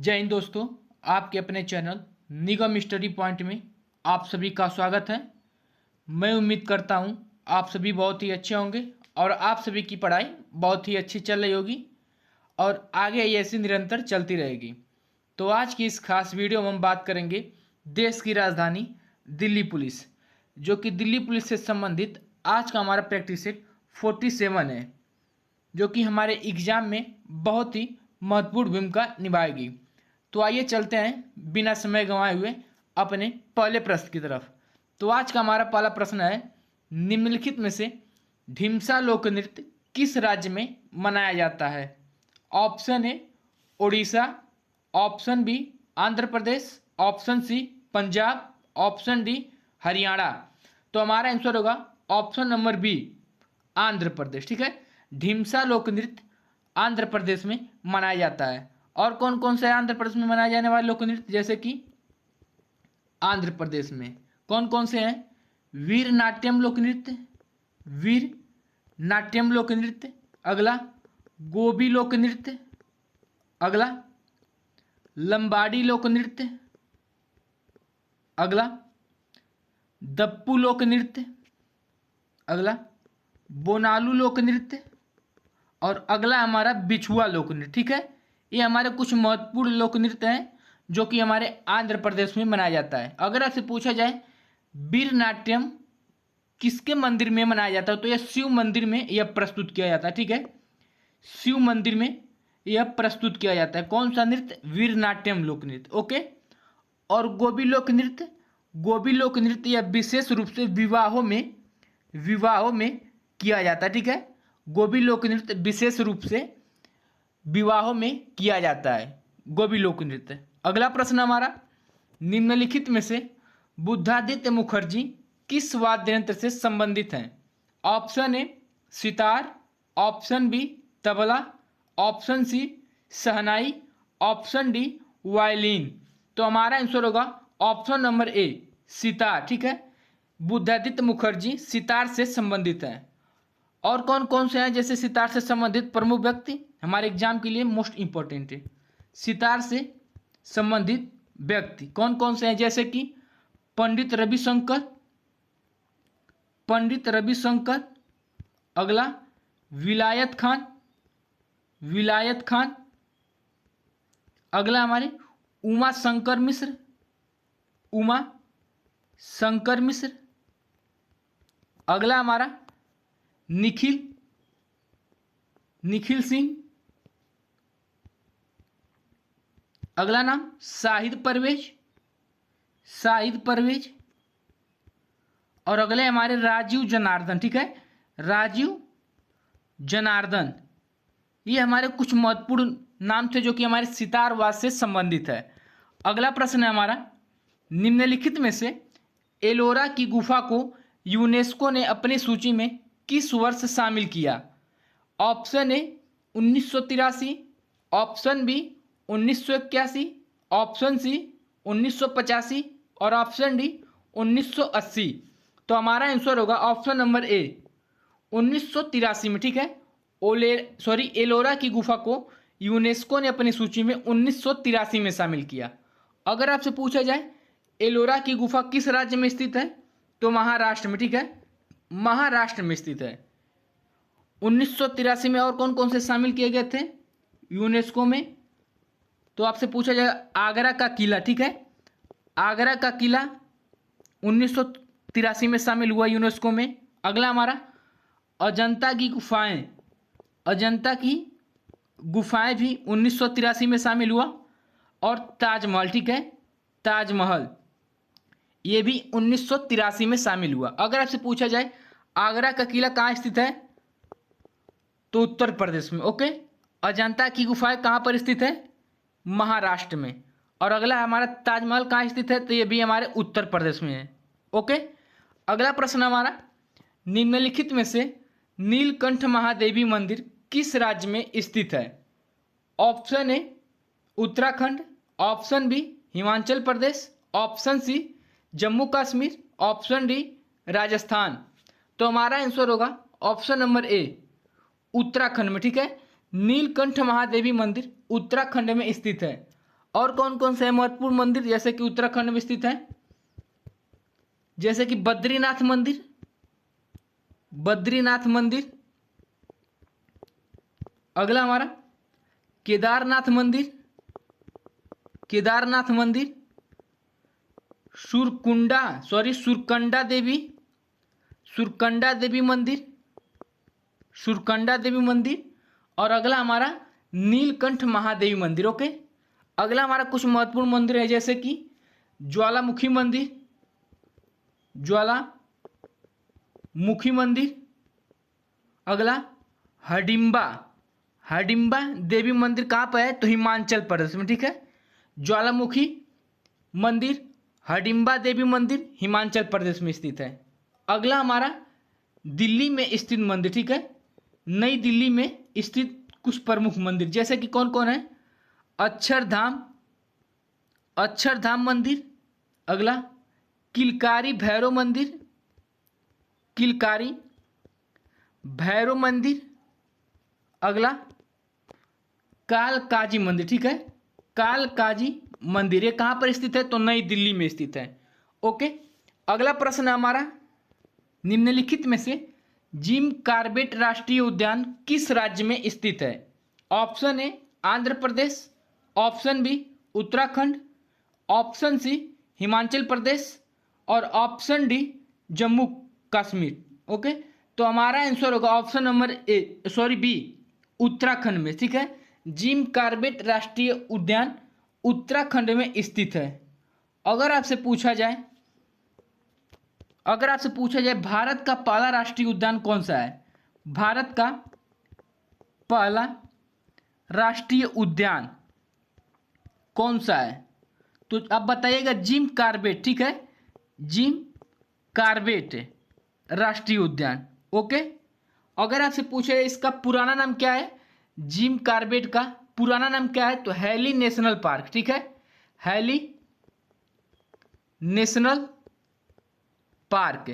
जय हिंद दोस्तों, आपके अपने चैनल निगम स्टडी पॉइंट में आप सभी का स्वागत है। मैं उम्मीद करता हूं आप सभी बहुत ही अच्छे होंगे और आप सभी की पढ़ाई बहुत ही अच्छी चल रही होगी और आगे ऐसी निरंतर चलती रहेगी। तो आज की इस खास वीडियो में हम बात करेंगे देश की राजधानी दिल्ली पुलिस, जो कि दिल्ली पुलिस से संबंधित आज का हमारा प्रैक्टिस सेट 47 है, जो कि हमारे एग्जाम में बहुत ही महत्वपूर्ण भूमिका निभाएगी। तो आइए चलते हैं बिना समय गंवाए हुए अपने पहले प्रश्न की तरफ। तो आज का हमारा पहला प्रश्न है, निम्नलिखित में से ढिमसा लोक नृत्य किस राज्य में मनाया जाता है? Option A Orissa, option B Andhra Pradesh, option C Punjab, option D Haryana. तो हमारा आंसर होगा option number B Andhra Pradesh. ठीक है, ढिमसा लोक नृत्य आंध्र प्रदेश में मनाया जाता है। और कौन कौन से आंध्र प्रदेश में मनाए जाने वाले लोक नृत्य, जैसे कि आंध्र प्रदेश में कौन कौन से हैं? वीर नाट्यम लोक नृत्य, वीर नाट्यम लोक नृत्य, अगला गोबी लोक नृत्य, अगला लंबाड़ी लोक नृत्य, अगला दप्पू लोक नृत्य, अगला बोनालू लोक नृत्य और अगला हमारा बिछुआ लोक नृत्य। ठीक है, ये हमारे कुछ महत्वपूर्ण लोक नृत्य हैं जो कि हमारे आंध्र प्रदेश में मनाया जाता है। अगर आपसे पूछा जाए वीर नाट्यम किसके मंदिर में मनाया जाता है, तो यह शिव मंदिर में यह प्रस्तुत किया जाता है। ठीक है, शिव मंदिर में यह प्रस्तुत किया जाता है। कौन सा नृत्य? वीर नाट्यम लोक नृत्य। ओके। और गोबी लोक नृत्य, गोबी लोक नृत्य यह विशेष रूप से विवाहों में किया जाता है। ठीक है, गोबी लोक नृत्य विशेष रूप से विवाहों में किया जाता है, गोबी लोक नृत्य। अगला प्रश्न हमारा, निम्नलिखित में से बुद्धादित्य मुखर्जी किस वाद्य यंत्र से संबंधित हैं? Option A sitar, option B tabla, option C shehnai, option D violin. तो हमारा आंसर होगा ऑप्शन नंबर ए सितार। ठीक है, बुद्धादित्य मुखर्जी सितार से संबंधित हैं। और कौन कौन से हैं जैसे सितार से संबंधित प्रमुख व्यक्ति, हमारे एग्जाम के लिए मोस्ट इंपॉर्टेंट है। सितार से संबंधित व्यक्ति कौन कौन से हैं, जैसे कि पंडित रविशंकर, अगला विलायत खान, अगला हमारे उमा शंकर मिश्र, अगला हमारा निखिल सिंह, अगला नाम शाहिद परवेज और अगले हमारे राजीव जनार्दन। ठीक है, राजीव जनार्दन। ये हमारे कुछ महत्वपूर्ण नाम थे जो कि हमारे सितारवाद से संबंधित है। अगला प्रश्न है हमारा, निम्नलिखित में से एलोरा की गुफा को यूनेस्को ने अपनी सूची में किस वर्ष शामिल किया? Option A 1983, option B 1981, option C 1985 और ऑप्शन डी 1980। तो हमारा आंसर होगा ऑप्शन नंबर ए 1983 में। ठीक है, एलोरा की गुफा को यूनेस्को ने अपनी सूची में 1983 में शामिल किया। अगर आपसे पूछा जाए एलोरा की गुफा किस राज्य में स्थित है, तो महाराष्ट्र में। ठीक है, महाराष्ट्र में स्थित है। 1983 में और कौन कौन से शामिल किए गए थे यूनेस्को में, तो आपसे पूछा जाएगा आगरा का किला। ठीक है, आगरा का किला 1983 में शामिल हुआ यूनेस्को में। अगला हमारा अजंता की गुफाएं भी 1983 में शामिल हुआ। और ताजमहल, ठीक है, ताजमहल ये भी 1983 में शामिल हुआ। अगर आपसे पूछा जाए आगरा का किला कहाँ स्थित है, तो उत्तर प्रदेश में। ओके, अजंता की गुफाएं कहाँ पर स्थित है? महाराष्ट्र में। और अगला हमारा ताजमहल कहाँ स्थित है, तो ये भी हमारे उत्तर प्रदेश में है। ओके, अगला प्रश्न हमारा, निम्नलिखित में से नीलकंठ महादेवी मंदिर किस राज्य में स्थित है? Option A Uttarakhand, option B Himachal Pradesh, option C Jammu Kashmir, option D Rajasthan. तो हमारा आंसर होगा ऑप्शन नंबर ए उत्तराखंड में। ठीक है, नीलकंठ महादेवी मंदिर उत्तराखंड में स्थित है। और कौन कौन से महत्वपूर्ण मंदिर जैसे कि उत्तराखंड में स्थित है, जैसे कि बद्रीनाथ मंदिर, बद्रीनाथ मंदिर। अगला हमारा केदारनाथ मंदिर, केदारनाथ मंदिर। सुरकंडा देवी, सुरकंडा देवी मंदिर, सुरकंडा देवी मंदिर। और अगला हमारा नीलकंठ महादेवी मंदिर। ओके, अगला हमारा कुछ महत्वपूर्ण मंदिर है जैसे कि ज्वालामुखी मंदिर, ज्वालामुखी मंदिर। अगला हडिम्बा, हडिम्बा देवी मंदिर कहाँ पर है, तो हिमाचल प्रदेश में, ठीक है। ज्वालामुखी मंदिर, हडिम्बा देवी मंदिर हिमाचल प्रदेश में स्थित है। अगला हमारा दिल्ली में स्थित मंदिर, ठीक है, नई दिल्ली में स्थित कुछ प्रमुख मंदिर जैसे कि कौन कौन है, अक्षरधाम, अक्षरधाम मंदिर। अगला किलकारी भैरव मंदिर, किलकारी भैरव मंदिर। अगला कालकाजी मंदिर, ठीक है, कालकाजी मंदिर। ये कहाँ पर स्थित है, तो नई दिल्ली में स्थित है। ओके, अगला प्रश्न है हमारा, निम्नलिखित में से जिम कॉर्बेट राष्ट्रीय उद्यान किस राज्य में स्थित है। Option A Andhra Pradesh, option B Uttarakhand, option C Himachal Pradesh और option D Jammu Kashmir. Okay, तो हमारा आंसर होगा ऑप्शन नंबर बी उत्तराखंड में, ठीक है। जिम कॉर्बेट राष्ट्रीय उद्यान उत्तराखंड में स्थित है। अगर आपसे पूछा जाए भारत का पहला राष्ट्रीय उद्यान कौन सा है, भारत का पहला राष्ट्रीय उद्यान कौन सा है, तो आप बताइएगा जिम कॉर्बेट, ठीक है, जिम कॉर्बेट राष्ट्रीय उद्यान। ओके, अगर आपसे पूछे इसका पुराना नाम क्या है, जिम कॉर्बेट का पुराना नाम क्या है, तो हैली नेशनल पार्क, ठीक है, Hailey National Park.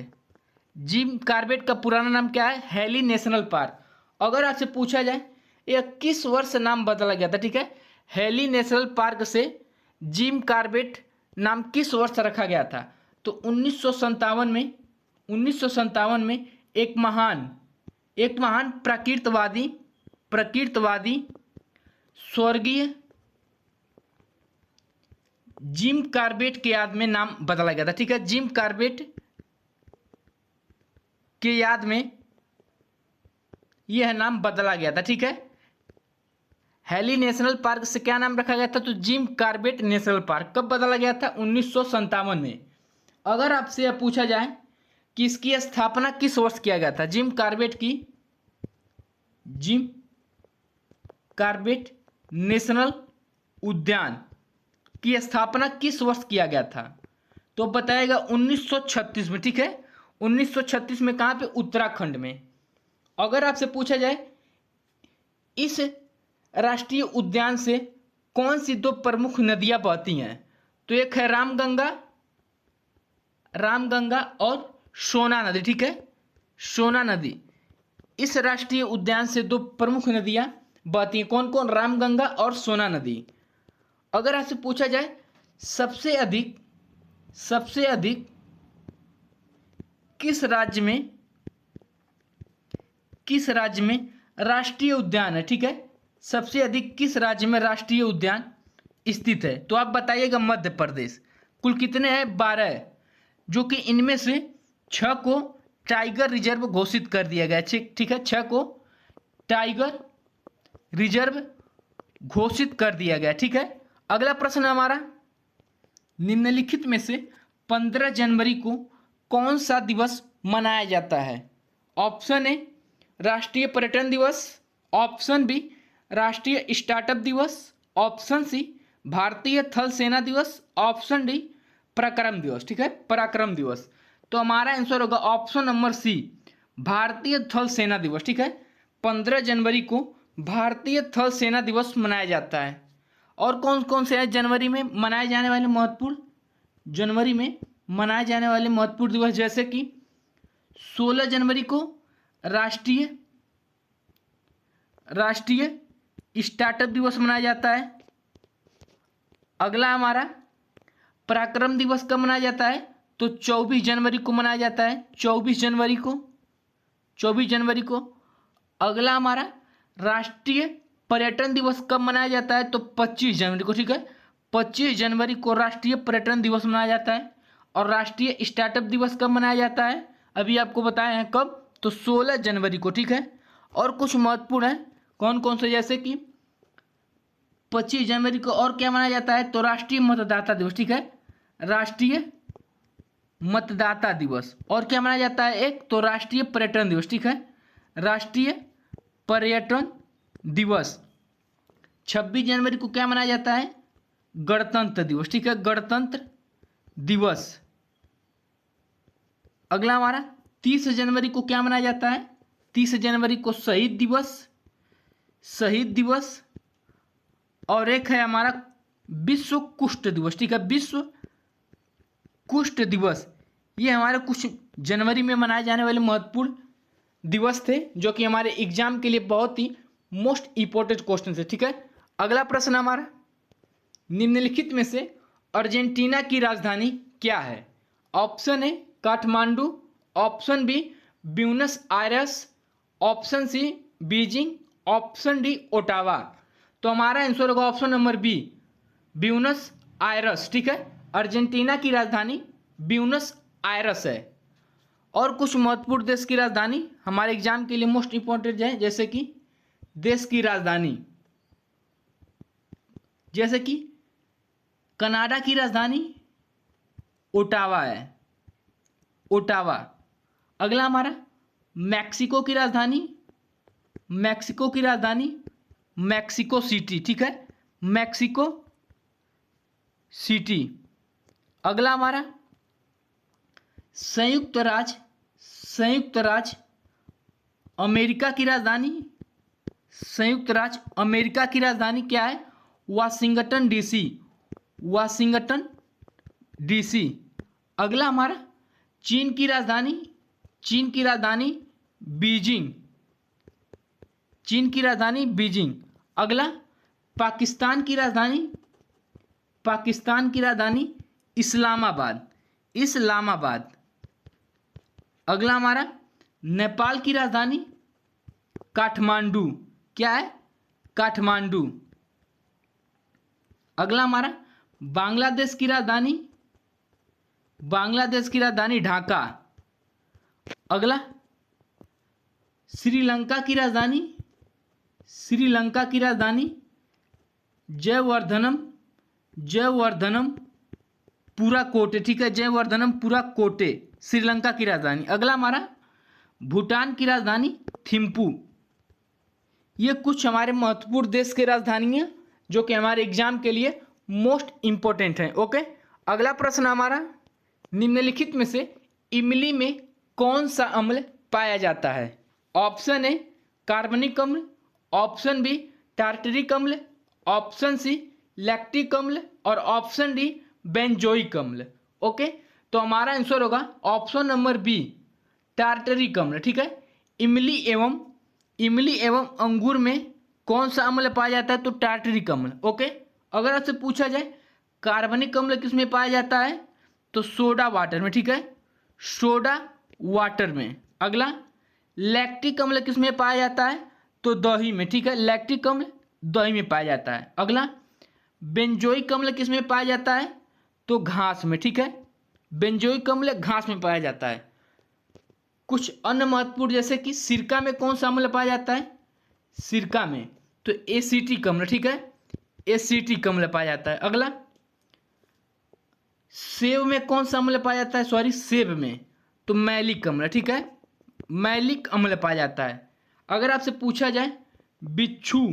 Jim Corbett का पुराना नाम क्या है, हैली नेशनल पार्क। अगर आपसे पूछा जाए यह किस वर्ष नाम बदला गया था, ठीक है, हैली नेशनल पार्क से जिम कॉर्बेट नाम किस वर्ष रखा गया था, तो 1957 में एक महान प्रकृतवादी स्वर्गीय जिम कॉर्बेट के याद में नाम बदला गया था, ठीक है, जिम कॉर्बेट के याद में यह नाम बदला गया था, ठीक है। हैली नेशनल पार्क से क्या नाम रखा गया था, तो जिम कॉर्बेट नेशनल पार्क। कब बदला गया था, 1957 में। अगर आपसे यह पूछा जाए कि इसकी स्थापना किस वर्ष किया गया था, जिम कॉर्बेट नेशनल उद्यान की स्थापना किस वर्ष किया गया था, तो बताएगा 1936 में, ठीक है, 1936 में। कहाँ पे, उत्तराखंड में। अगर आपसे पूछा जाए इस राष्ट्रीय उद्यान से कौन सी दो प्रमुख नदियां बहती हैं, तो एक है रामगंगा और सोना नदी, ठीक है, सोना नदी। इस राष्ट्रीय उद्यान से दो प्रमुख नदियां बहती हैं, कौन कौन, रामगंगा और सोना नदी। अगर आपसे पूछा जाए सबसे अधिक किस राज्य में राष्ट्रीय उद्यान है, ठीक है, सबसे अधिक किस राज्य में राष्ट्रीय उद्यान स्थित है, तो आप बताइएगा मध्य प्रदेश। कुल कितने हैं, 12 है, जो कि इनमें से 6 को टाइगर रिजर्व घोषित कर दिया गया, ठीक है, 6 को टाइगर रिजर्व घोषित कर दिया गया, ठीक है। अगला प्रश्न हमारा, निम्नलिखित में से 15 जनवरी को कौन सा दिवस मनाया जाता है। ऑप्शन ए राष्ट्रीय पर्यटन दिवस, ऑप्शन बी राष्ट्रीय स्टार्टअप दिवस, ऑप्शन सी भारतीय थल सेना दिवस, ऑप्शन डी पराक्रम दिवस, ठीक है, पराक्रम दिवस। तो हमारा आंसर होगा ऑप्शन नंबर सी भारतीय थल सेना दिवस, ठीक है, 15 जनवरी को भारतीय थल सेना दिवस मनाया जाता है। और कौन कौन से हैं जनवरी में मनाए जाने वाले महत्वपूर्ण दिवस, जैसे कि 16 जनवरी को राष्ट्रीय स्टार्टअप दिवस मनाया जाता है, अगला हमारा पराक्रम दिवस कब मनाया जाता है? तो 24 जनवरी को मनाया जाता है, 24 जनवरी को, 24 जनवरी को। अगला हमारा राष्ट्रीय पर्यटन दिवस कब मनाया जाता है? तो 25 जनवरी को, ठीक है। 25 जनवरी को राष्ट्रीय पर्यटन दिवस मनाया जाता है। और राष्ट्रीय स्टार्टअप दिवस कब मनाया जाता है? अभी आपको बताया है कब, तो 16 जनवरी को, ठीक है। और कुछ महत्वपूर्ण है, कौन कौन से, जैसे कि 25 जनवरी को और क्या मनाया जाता है? तो राष्ट्रीय मतदाता दिवस, ठीक है, राष्ट्रीय मतदाता दिवस। और क्या मनाया जाता है? एक तो राष्ट्रीय पर्यटन दिवस, ठीक है, राष्ट्रीय पर्यटन दिवस। 26 जनवरी को क्या मनाया जाता है? गणतंत्र दिवस, ठीक है, गणतंत्र दिवस। अगला हमारा 30 जनवरी को क्या मनाया जाता है? 30 जनवरी को शहीद दिवस, शहीद दिवस। और एक है हमारा विश्व कुष्ठ दिवस, ठीक है, विश्व कुष्ठ दिवस। ये हमारे कुछ जनवरी में मनाए जाने वाले महत्वपूर्ण दिवस थे, जो कि हमारे एग्जाम के लिए बहुत ही मोस्ट इंपॉर्टेंट क्वेश्चन थे, ठीक है। अगला प्रश्न हमारा, निम्नलिखित में से अर्जेंटीना की राजधानी क्या है? Option A Kathmandu, option B Buenos Aires, option C Beijing, option D Ottawa. तो हमारा आंसर होगा option number B, Buenos Aires, ठीक है। अर्जेंटीना की राजधानी ब्यूनस आयरस है। और कुछ महत्वपूर्ण देश की राजधानी हमारे एग्जाम के लिए मोस्ट इंपॉर्टेंट है, जैसे कि देश की राजधानी, जैसे कि कनाडा की राजधानी ओटावा है, ओटावा। अगला हमारा मैक्सिको की राजधानी, मैक्सिको की राजधानी मैक्सिको सिटी, ठीक है, मैक्सिको सिटी। अगला हमारा संयुक्त राज्य अमेरिका की राजधानी, संयुक्त राज्य अमेरिका की राजधानी क्या है? Washington DC, Washington DC. अगला हमारा चीन की राजधानी, चीन की राजधानी बीजिंग, चीन की राजधानी बीजिंग। अगला पाकिस्तान की राजधानी, पाकिस्तान की राजधानी इस्लामाबाद, इस्लामाबाद। अगला हमारा नेपाल की राजधानी काठमांडू, क्या है? काठमांडू। अगला हमारा बांग्लादेश की राजधानी, बांग्लादेश की राजधानी ढाका। अगला श्रीलंका की राजधानी, श्रीलंका की राजधानी जयवर्धनम, जयवर्धनम पूरा कोटे, ठीक है, जयवर्धनम पूरा कोटे, श्रीलंका की राजधानी। अगला हमारा भूटान की राजधानी थिम्पू। ये कुछ हमारे महत्वपूर्ण देश की राजधानी हैं, जो कि हमारे एग्जाम के लिए मोस्ट इंपॉर्टेंट हैं। ओके, अगला प्रश्न हमारा, निम्नलिखित में से इमली में कौन सा अम्ल पाया जाता है? ऑप्शन ए कार्बनिक अम्ल, ऑप्शन बी टार्टरिक अम्ल, ऑप्शन सी लैक्टिक अम्ल और ऑप्शन डी बेंजोइक अम्ल। ओके, तो हमारा आंसर होगा ऑप्शन नंबर बी टार्टरिक अम्ल, ठीक है। इमली एवं अंगूर में कौन सा अम्ल पाया जाता है? तो टार्टरिक अम्ल। ओके, अगर आपसे पूछा जाए कार्बनिक अम्ल किस में पाया जाता है? तो सोडा वाटर में, ठीक है, सोडा वाटर में। अगला लैक्टिक अम्ल किस में पाया जाता है? तो दही में, ठीक है, लैक्टिक अम्ल दही में पाया जाता है। अगला बेंजोइक अम्ल किस में पाया जाता है? तो घास में, ठीक है, बेंजोइक अम्ल घास में पाया जाता है। कुछ अन्य महत्वपूर्ण, जैसे कि सिरका में कौन सा अम्ल पाया जाता है? सिरका में तो एसिटिक अम्ल, ठीक है, एसिटिक अम्ल पाया जाता है। अगला सेब में कौन सा अम्ल पाया जाता है? सॉरी, सेब में तो मैलिक अम्ल, ठीक है, मैलिक अम्ल पाया जाता है। अगर आपसे पूछा जाए बिच्छू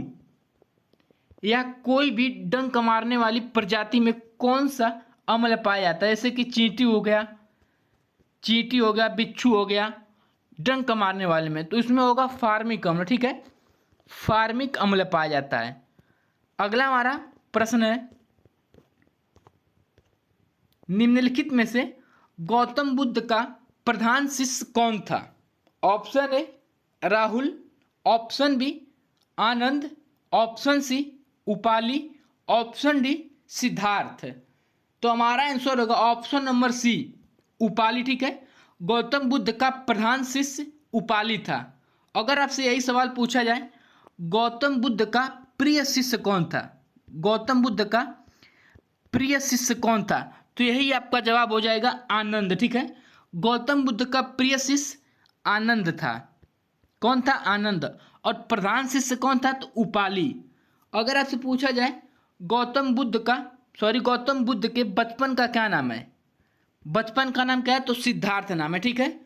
या कोई भी डंक मारने वाली प्रजाति में कौन सा अम्ल पाया जाता है, जैसे कि चींटी हो गया, चींटी हो गया, बिच्छू हो गया, डंक मारने वाले में, तो इसमें होगा फार्मिक अम्ल, ठीक है, फार्मिक अम्ल पाया जाता है। अगला हमारा प्रश्न है, निम्नलिखित में से गौतम बुद्ध का प्रधान शिष्य कौन था? Option A Rahul, option B Anand, option C Upali, option D Siddhartha. तो हमारा आंसर होगा ऑप्शन नंबर सी, उपाली। ठीक है, गौतम बुद्ध का प्रधान शिष्य उपाली था। अगर आपसे यही सवाल पूछा जाए गौतम बुद्ध का प्रिय शिष्य कौन था, गौतम बुद्ध का प्रिय शिष्य कौन था, तो यही आपका जवाब हो जाएगा आनंद। ठीक है, गौतम बुद्ध का प्रिय शिष्य आनंद था। कौन था? आनंद। और प्रधान शिष्य कौन था? तो उपाली। अगर आपसे पूछा जाए गौतम बुद्ध के बचपन का क्या नाम है, बचपन का नाम क्या है? तो सिद्धार्थ नाम है। ठीक है,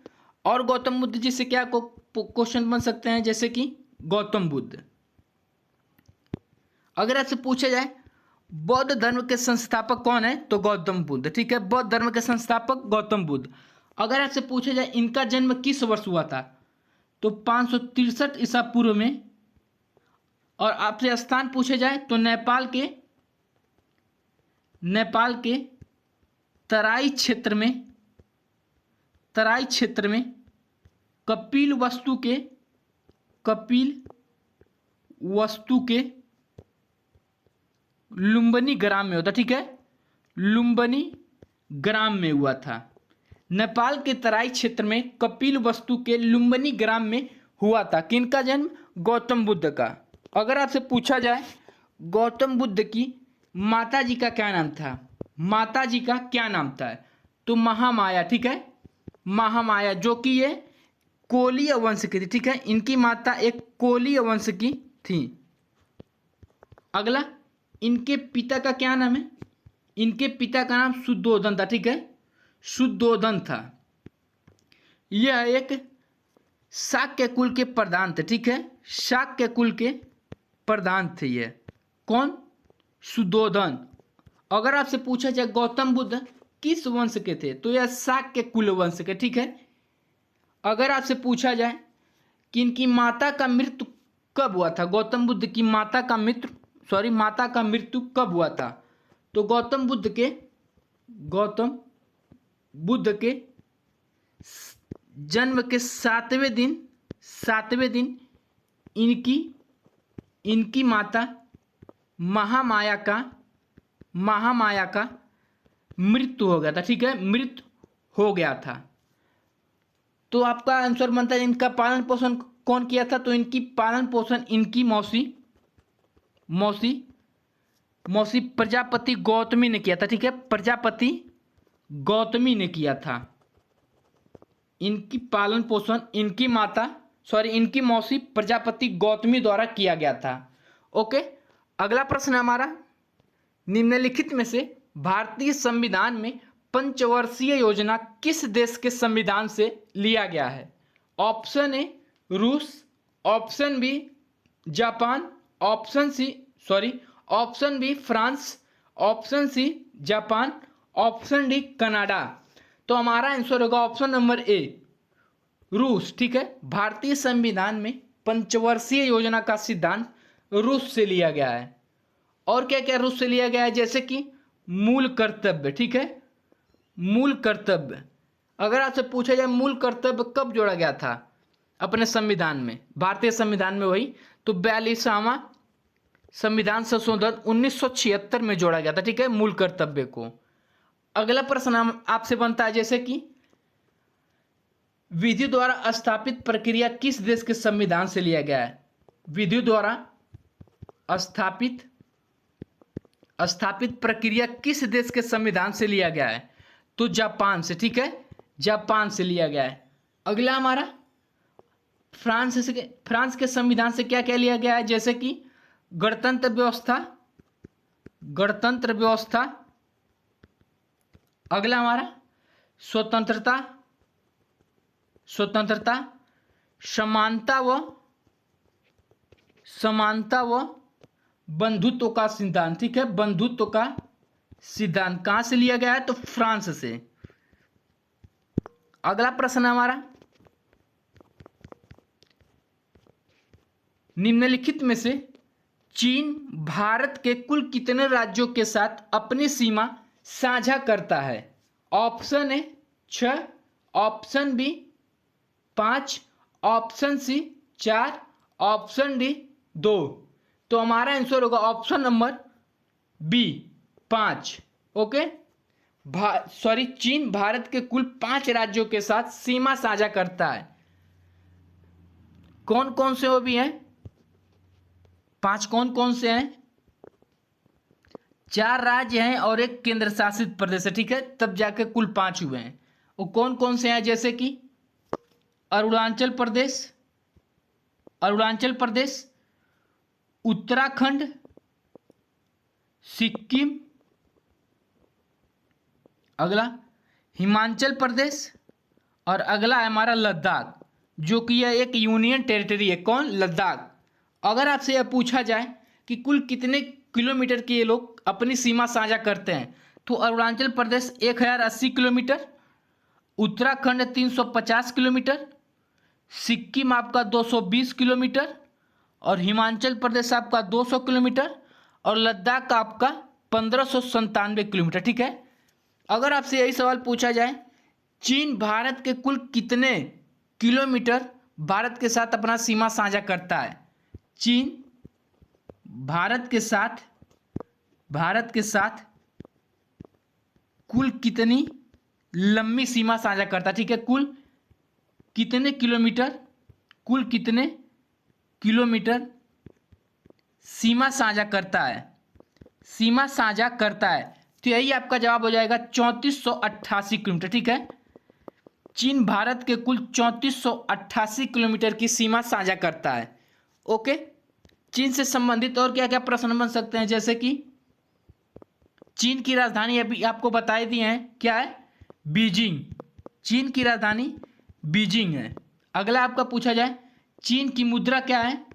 और गौतम बुद्ध जी से क्या क्वेश्चन बन सकते हैं, जैसे कि गौतम बुद्ध। अगर आपसे पूछा जाए बौद्ध धर्म के संस्थापक कौन है, तो गौतम बुद्ध। ठीक है, बौद्ध धर्म के संस्थापक गौतम बुद्ध। अगर आपसे पूछा जाए इनका जन्म किस वर्ष हुआ था, तो 563 ईसा पूर्व में। और आपसे स्थान पूछे जाए तो नेपाल के तराई क्षेत्र में कपिल वस्तु के लुम्बिनी ग्राम में होता। ठीक है, लुम्बिनी ग्राम में हुआ था। नेपाल के तराई क्षेत्र में कपिल वस्तु के लुम्बिनी ग्राम में हुआ था। किनका जन्म? गौतम बुद्ध का। अगर आपसे पूछा जाए गौतम बुद्ध की माता जी का क्या नाम था, माता जी का क्या नाम था, तो महामाया। ठीक है, महामाया, जो कि ये कोलीय वंश की थी। ठीक है, इनकी माता एक कोलीय वंश की थी। अगला, इनके पिता का क्या नाम है? इनके पिता का नाम शुद्धोधन था। ठीक है, शुद्धोधन था। यह एक शाक्य कुल के प्रधान थे। ठीक है, शाक्य कुल के प्रधान थे ये। कौन? शुद्धोधन। अगर आपसे पूछा जाए गौतम बुद्ध किस वंश के थे, तो यह शाक्य कुल वंश के। ठीक है, अगर आपसे पूछा जाए कि इनकी माता का मृत्यु कब हुआ था, गौतम बुद्ध की माता का मृत्यु कब हुआ था, तो गौतम बुद्ध के जन्म के 7वें दिन इनकी माता महामाया का मृत्यु हो गया था। ठीक है, मृत्यु हो गया था। तो आपका आंसर बनता है इनका पालन पोषण कौन किया था, तो इनकी पालन पोषण इनकी मौसी प्रजापति गौतमी ने किया था। ठीक है, प्रजापति गौतमी ने किया था। इनकी पालन पोषण इनकी मौसी प्रजापति गौतमी द्वारा किया गया था। ओके, अगला प्रश्न हमारा, निम्नलिखित में से भारतीय संविधान में पंचवर्षीय योजना किस देश के संविधान से लिया गया है? ऑप्शन ए रूस, option B Japan, option B France, option C Japan, option D Canada. तो हमारा आंसर होगा ऑप्शन नंबर ए, रूस। ठीक है, भारतीय संविधान में पंचवर्षीय योजना का सिद्धांत रूस से लिया गया है। और क्या क्या रूस से लिया गया है, जैसे कि मूल कर्तव्य। ठीक है, मूल कर्तव्य। अगर आपसे पूछा जाए मूल कर्तव्य कब जोड़ा गया था अपने संविधान में, भारतीय संविधान में, वही तो 42वां संविधान संशोधन 1976 में जोड़ा गया था। ठीक है, मूल कर्तव्य को। अगला प्रश्न आपसे बनता है, जैसे कि विधि द्वारा स्थापित प्रक्रिया किस देश के संविधान से लिया गया है? विधि द्वारा स्थापित प्रक्रिया किस देश के संविधान से लिया गया है? तो जापान से। ठीक है, जापान से लिया गया है। अगला हमारा फ्रांस के संविधान से क्या क्या लिया गया है, जैसे कि गणतंत्र व्यवस्था। अगला हमारा स्वतंत्रता, समानता व बंधुत्व का सिद्धांत। ठीक है, बंधुत्व का सिद्धांत कहां से लिया गया है? तो फ्रांस से। अगला प्रश्न हमारा, निम्नलिखित में से चीन भारत के कुल कितने राज्यों के साथ अपनी सीमा साझा करता है? Option A 6, option B 5, option C 4, option D 2। तो हमारा आंसर होगा ऑप्शन नंबर बी 5। ओके, चीन भारत के कुल 5 राज्यों के साथ सीमा साझा करता है। कौन कौन से वो भी हैं? 5 कौन कौन से हैं? 4 राज्य हैं और एक केंद्र शासित प्रदेश है, ठीक है, तब जाके कुल 5 हुए हैं। वो कौन कौन से हैं? जैसे कि अरुणाचल प्रदेश, उत्तराखंड, सिक्किम, अगला हिमाचल प्रदेश, और अगला है हमारा लद्दाख, जो कि यह एक यूनियन टेरिटरी है। कौन? लद्दाख। अगर आपसे यह पूछा जाए कि कुल कितने किलोमीटर के ये लोग अपनी सीमा साझा करते हैं, तो अरुणाचल प्रदेश 1080 किलोमीटर, उत्तराखंड 350 किलोमीटर, सिक्किम आपका 220 किलोमीटर, और हिमाचल प्रदेश आपका 200 किलोमीटर, और लद्दाख आपका 1597 किलोमीटर, ठीक है। अगर आपसे यही सवाल पूछा जाए, चीन भारत के कुल कितने किलोमीटर भारत के साथ अपना सीमा साझा करता है? चीन भारत के साथ कुल कितनी लंबी सीमा साझा करता है, ठीक है, कुल कितने किलोमीटर सीमा साझा करता है, तो यही आपका जवाब हो जाएगा 3488 किलोमीटर, ठीक है। चीन भारत के कुल 3488 किलोमीटर की सीमा साझा करता है। ओके, चीन से संबंधित और क्या क्या प्रश्न बन सकते हैं? जैसे कि चीन की राजधानी अभी आपको बताई दी है, क्या है? बीजिंग। चीन की राजधानी बीजिंग है। अगला आपका पूछा जाए, चीन की मुद्रा क्या है?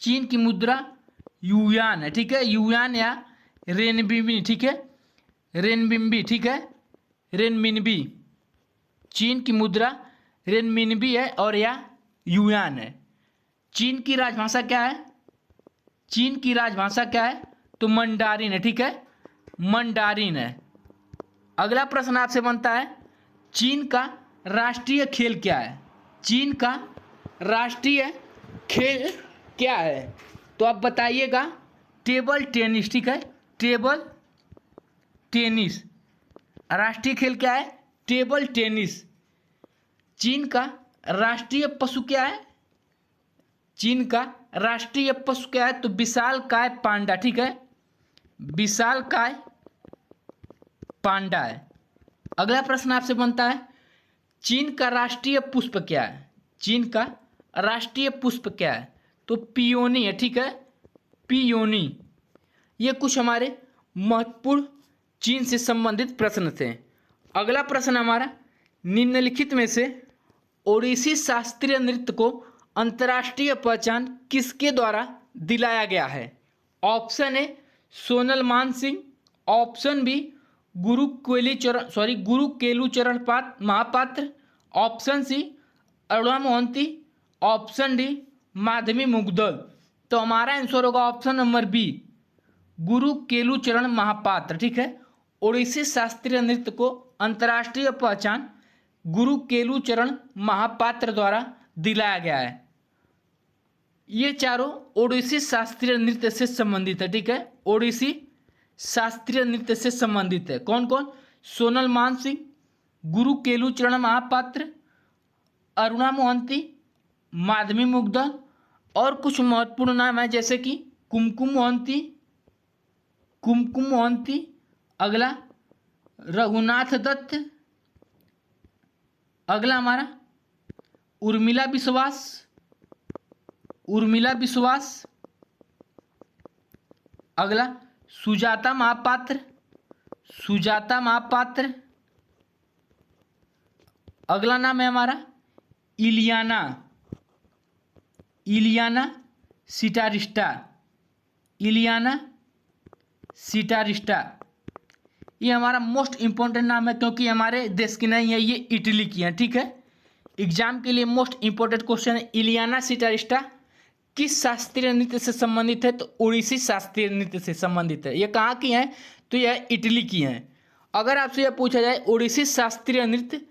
चीन की मुद्रा युआन है, ठीक है, युआन या रेनबिमी, ठीक है, रेनबिम्बी, ठीक है, रेनमिनबी। चीन की मुद्रा रेनमिनबी है और या युआन है। चीन की राजभाषा क्या है? चीन की राजभाषा क्या है? तो मंडारिन है, ठीक है, मंडारिन है। अगला प्रश्न आपसे बनता है, चीन का राष्ट्रीय खेल क्या है? चीन का राष्ट्रीय खेल क्या है? तो आप बताइएगा, टेबल टेनिस, ठीक है, टेबल टेनिस। राष्ट्रीय खेल क्या है? Table tennis. चीन का राष्ट्रीय पशु क्या है? चीन का राष्ट्रीय पशु क्या है? तो विशालकाय पांडा, ठीक है, विशालकाय पांडा है। अगला प्रश्न आपसे बनता है, चीन का राष्ट्रीय पुष्प क्या है? चीन का राष्ट्रीय पुष्प क्या है? तो पियोनी है, ठीक है, पियोनी। ये कुछ हमारे महत्वपूर्ण चीन से संबंधित प्रश्न थे। अगला प्रश्न हमारा, निम्नलिखित में से ओडिसी शास्त्रीय नृत्य को अंतर्राष्ट्रीय पहचान किसके द्वारा दिलाया गया है? ऑप्शन ए सोनल मान Singh, option B Guru Kelucharan Mohapatra, option C Aruna Mohanty, option D Madhavi Mudgal. तो हमारा आंसर होगा option number B, Guru Kelucharan Mahapatra, ठीक है। ओडिसी शास्त्रीय नृत्य को अंतर्राष्ट्रीय पहचान गुरु केलुचरण महापात्र द्वारा दिलाया गया है। ये चारों ओडिसी शास्त्रीय नृत्य से संबंधित है, ठीक है, ओडिसी शास्त्रीय नृत्य से संबंधित है। कौन कौन? सोनल मान सिंह, गुरु केलुचरण महापात्र, अरुणा मोहंती, माधवी मुग्दल, और कुछ महत्वपूर्ण नाम है जैसे कि कुमकुम मोहंती, अगला रघुनाथ दत्त, अगला हमारा उर्मिला विश्वास, अगला सुजाता महापात्र, अगला नाम है हमारा इलियाना सिटारिस्टा। ये हमारा मोस्ट इंपॉर्टेंट नाम है क्योंकि हमारे देश की नहीं है, ये इटली की है, ठीक है। एग्जाम के लिए मोस्ट इंपॉर्टेंट क्वेश्चन है, इलियाना सिटारिस्टा किस शास्त्रीय नृत्य से संबंधित है? तो ओडिसी शास्त्रीय नृत्य से संबंधित है। ये कहाँ की है? तो यह इटली की है। अगर आपसे यह पूछा जाए ओडिसी शास्त्रीय नृत्य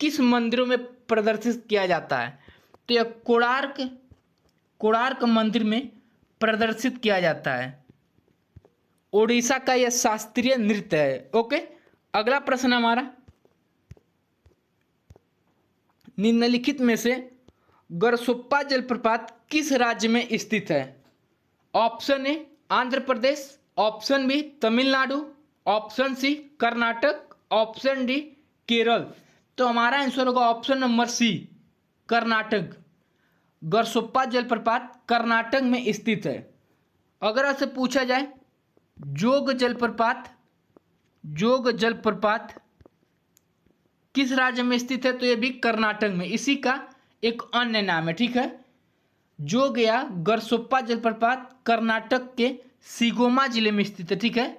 किस मंदिरों में प्रदर्शित किया जाता है? तो यह कोणार्क मंदिर में प्रदर्शित किया जाता है। ओडिशा का यह शास्त्रीय नृत्य है। ओके, अगला प्रश्न हमारा, निम्नलिखित में से गरसोप्पा जलप्रपात किस राज्य में स्थित है? Option A Andhra Pradesh, option B Tamil Nadu, option C Karnataka, option D Kerala. तो हमारा आंसर होगा option number C, Karnataka. Gersoppa जलप्रपात कर्नाटक में स्थित है। अगर आपसे पूछा जाए जोग जलप्रपात किस राज्य में स्थित है, तो यह भी कर्नाटक में, इसी का एक अन्य नाम है। ठीक है, जोग या गरसोप्पा जलप्रपात कर्नाटक के शिगोमा जिले में स्थित है। ठीक है,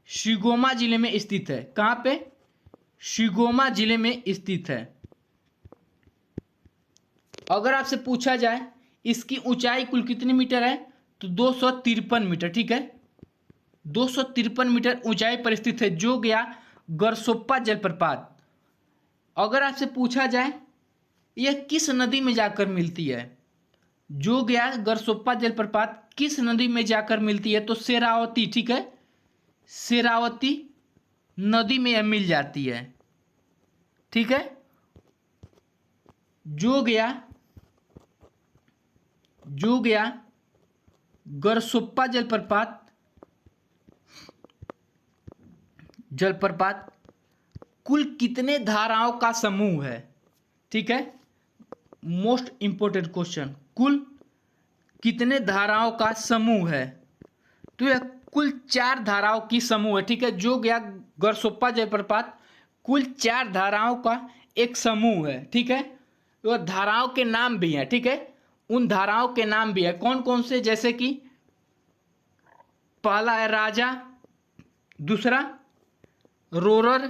शिगोमा जिले में स्थित है। कहां पे? शिगोमा जिले में स्थित है। अगर आपसे पूछा जाए इसकी ऊंचाई कुल कितनी मीटर है, तो 253 मीटर। ठीक है, 253 मीटर ऊंचाई पर स्थित है जोग या गरसोप्पा जलप्रपात। अगर आपसे पूछा जाए यह किस नदी में जाकर मिलती है, जोग या गरसोप्पा जलप्रपात किस नदी में जाकर मिलती है, तो शेरावती। ठीक है, शेरावती नदी में यह मिल जाती है। ठीक है, जोग या गरसोप्पा जलप्रपात कुल कितने धाराओं का समूह है? ठीक है, मोस्ट इंपोर्टेंट क्वेश्चन, कुल कितने धाराओं का समूह है? तो यह कुल 4 धाराओं की समूह है। ठीक है, जोग या गरसोप्पा जलप्रपात कुल 4 धाराओं का एक समूह है। ठीक है, तो धाराओं के नाम भी हैं। ठीक है, उन धाराओं के नाम भी है, कौन कौन से, जैसे कि पहला है राजा, दूसरा रोरर,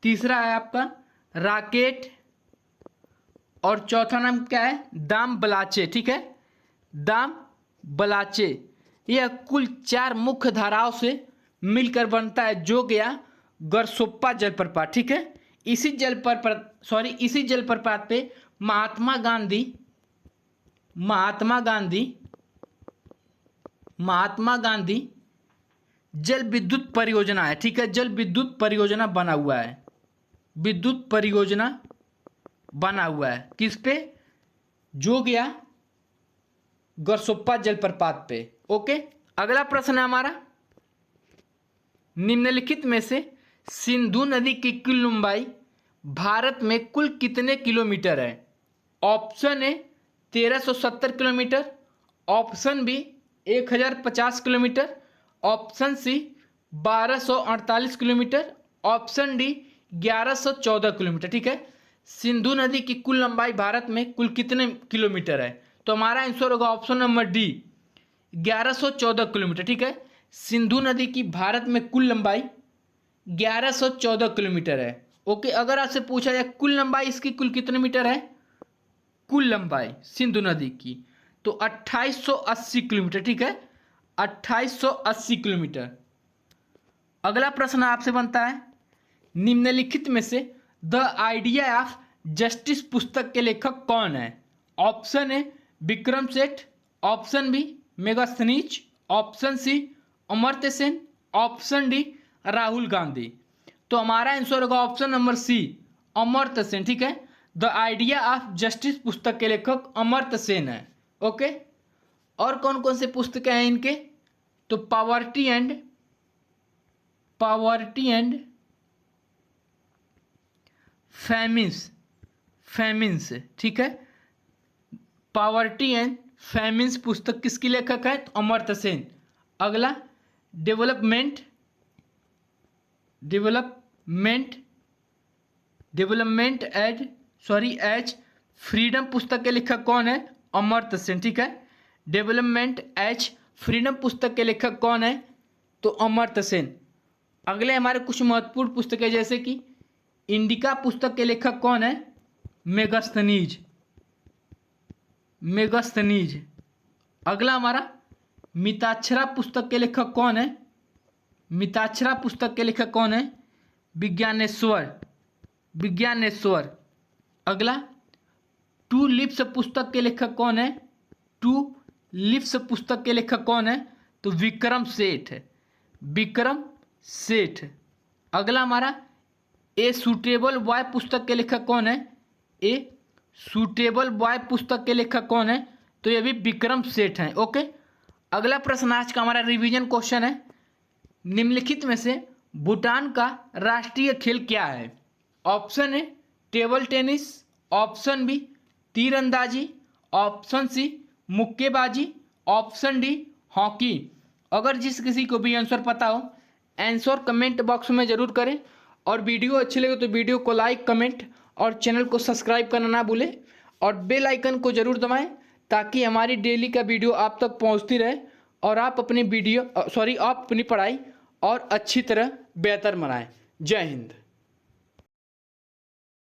तीसरा है आपका राकेट, और चौथा नाम क्या है, दाम बलाचे। ठीक है, दाम बलाचे। यह कुल 4 मुख्य धाराओं से मिलकर बनता है जोग या गरसोप्पा जलप्रपात। ठीक है, इसी जलप्रपात पे महात्मा गांधी जल विद्युत परियोजना है। ठीक है, जल विद्युत परियोजना बना हुआ है, विद्युत परियोजना बना हुआ है किस पे, जोग या गरसोप्पा जलप्रपात पे। ओके, अगला प्रश्न है हमारा, निम्नलिखित में से सिंधु नदी की कुल लंबाई भारत में कुल कितने किलोमीटर है? Option A 1370 kilometre, option B 1050 kilometre, option C 1248 kilometre, option D 1114 kilometre. ठीक है, सिंधु नदी की कुल लंबाई भारत में कुल कितने किलोमीटर है? तो हमारा आंसर होगा ऑप्शन नंबर डी, 1114 किलोमीटर। ठीक है, सिंधु नदी की भारत में कुल लंबाई 1114 किलोमीटर है। ओके, अगर आपसे पूछा जाए कुल लंबाई इसकी कुल कितने मीटर है, कुल लंबाई सिंधु नदी की, तो 2880 किलोमीटर। ठीक है, 2880 किलोमीटर। अगला प्रश्न आपसे बनता है, निम्नलिखित में से द आइडिया ऑफ जस्टिस पुस्तक के लेखक कौन है? Option A Vikram Seth, option B Megasthenes, option C Amartya Sen, option D Rahul Gandhi. तो हमारा आंसर होगा option number C, Amartya Sen. ठीक है, द आइडिया ऑफ जस्टिस पुस्तक के लेखक अमर्त्य सेन है। ओके, और कौन कौन से पुस्तकें हैं इनके, तो पॉवर्टी एंड फैमिन्स। ठीक है, पॉवर्टी एंड फैमिन्स पुस्तक किसकी लेखक है, तो अमर्त्य सेन। अगला डेवलपमेंट एज फ्रीडम पुस्तक के लेखक कौन है, अमर्त्य सेन। ठीक है, डेवलपमेंट एज फ्रीडम पुस्तक के लेखक कौन है, तो अमर्त्य सेन। अगले हमारे कुछ महत्वपूर्ण पुस्तकें, जैसे कि इंडिका पुस्तक के लेखक कौन है, मेगास्थनीज। अगला हमारा मिताक्षरा पुस्तक के लेखक कौन है, विज्ञानेश्वर। अगला टू लिप्स पुस्तक के लेखक कौन है? टू लिप्स पुस्तक के लेखक कौन है? तो विक्रम सेठ है, विक्रम सेठ। अगला हमारा ए सूटेबल बॉय पुस्तक के लेखक कौन है? ए सूटेबल बॉय पुस्तक के लेखक कौन है? तो ये भी विक्रम सेठ हैं। ओके, अगला प्रश्न आज का हमारा रिवीजन क्वेश्चन है, निम्नलिखित में से भूटान का राष्ट्रीय खेल क्या है? Option A table tennis, option B तीरंदाजी, ऑप्शन सी मुक्केबाजी, ऑप्शन डी हॉकी। अगर जिस किसी को भी आंसर पता हो आंसर कमेंट बॉक्स में ज़रूर करें, और वीडियो अच्छी लगे तो वीडियो को लाइक कमेंट और चैनल को सब्सक्राइब करना ना भूलें, और बेल आइकन को ज़रूर दबाएं ताकि हमारी डेली का वीडियो आप तक पहुंचती रहे और आप अपनी आप अपनी पढ़ाई और अच्छी तरह बेहतर बनाएं। जय हिंद।